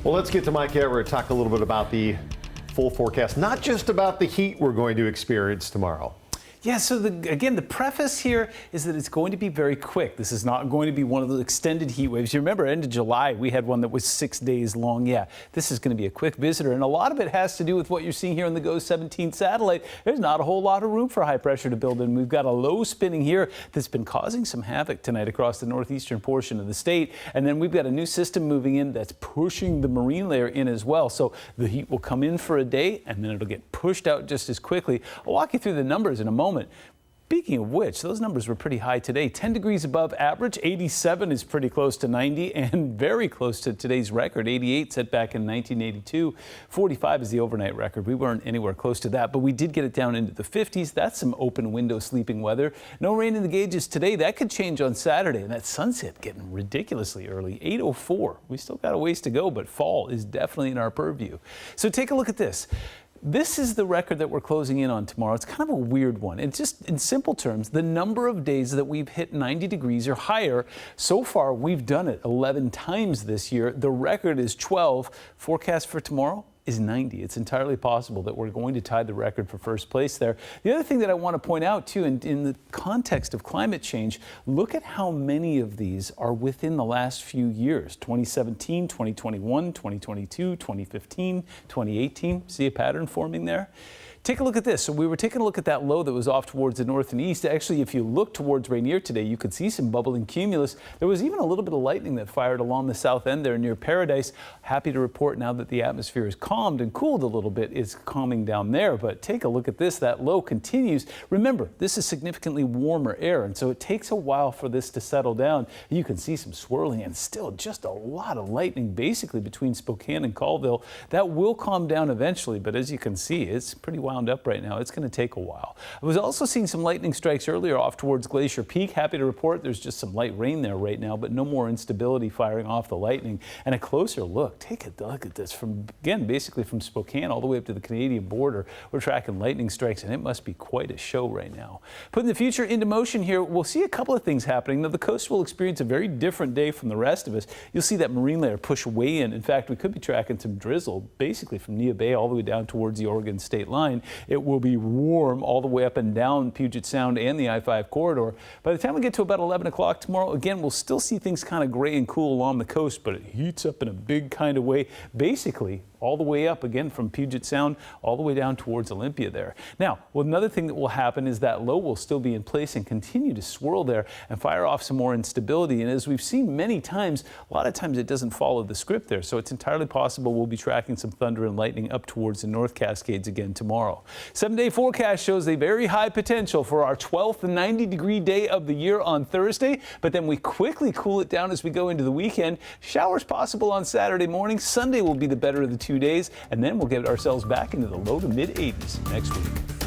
Well, let's get to Mike Everett, talk a little bit about the full forecast, not just about the heat we're going to experience tomorrow. Yeah, so again, the preface here is that it's going to be very quick. This is not going to be one of those extended heat waves. You remember, end of July, we had one that was 6 days long. Yeah, this is going to be a quick visitor, and a lot of it has to do with what you're seeing here on the GOES 17 satellite. There's not a whole lot of room for high pressure to build in. We've got a low spinning here that's been causing some havoc tonight across the northeastern portion of the state, and then we've got a new system moving in that's pushing the marine layer in as well. So the heat will come in for a day, and then it'll get pushed out just as quickly. I'll walk you through the numbers in a moment. Speaking of which, those numbers were pretty high today. 10 degrees above average, 87 is pretty close to 90 and very close to today's record, 88 set back in 1982. 45 is the overnight record. We weren't anywhere close to that, but we did get it down into the 50s. That's some open window sleeping weather. No rain in the gauges today. That could change on Saturday, and that sunset getting ridiculously early, 8:04. We still got a ways to go, but fall is definitely in our purview. So take a look at this. This is the record that we're closing in on tomorrow. It's kind of a weird one. It's just, in simple terms, the number of days that we've hit 90 degrees or higher. So far, we've done it 11 times this year. The record is 12. Forecast for tomorrow is 90. It's entirely possible that we're going to tie the record for first place there. The other thing that I want to point out, too, in the context of climate change, look at how many of these are within the last few years. 2017, 2021, 2022, 2015, 2018. See a pattern forming there? Take a look at this. So we were taking a look at that low that was off towards the north and east. Actually, if you look towards Rainier today, you could see some bubbling cumulus. There was even a little bit of lightning that fired along the south end there near Paradise. Happy to report now that the atmosphere is calmed and cooled a little bit. It's calming down there, but take a look at this. That low continues. Remember, this is significantly warmer air, and so it takes a while for this to settle down. You can see some swirling and still just a lot of lightning basically between Spokane and Colville. That will calm down eventually, but as you can see, it's pretty wound up right now. It's going to take a while. I was also seeing some lightning strikes earlier off towards Glacier Peak. Happy to report there's just some light rain there right now, but no more instability firing off the lightning. And a closer look, take a look at this from, again, basically from Spokane all the way up to the Canadian border. We're tracking lightning strikes, and it must be quite a show right now. Putting the future into motion here, we'll see a couple of things happening. Now, the coast will experience a very different day from the rest of us. You'll see that marine layer push way in. In fact, we could be tracking some drizzle basically from Neah Bay all the way down towards the Oregon state line. It will be warm all the way up and down Puget Sound and the I-5 corridor. By the time we get to about 11 o'clock tomorrow, again, we'll still see things kind of gray and cool along the coast, but it heats up in a big kind of way, basically all the way up again from Puget Sound all the way down towards Olympia there. Now, well, another thing that will happen is that low will still be in place and continue to swirl there and fire off some more instability. And as we've seen many times, a lot of times it doesn't follow the script there. So it's entirely possible we'll be tracking some thunder and lightning up towards the North Cascades again tomorrow. 7-day forecast shows a very high potential for our 12th 90-degree day of the year on Thursday, but then we quickly cool it down as we go into the weekend. Showers possible on Saturday morning. Sunday will be the better of the 2 days, and then we'll get ourselves back into the low to mid 80s next week.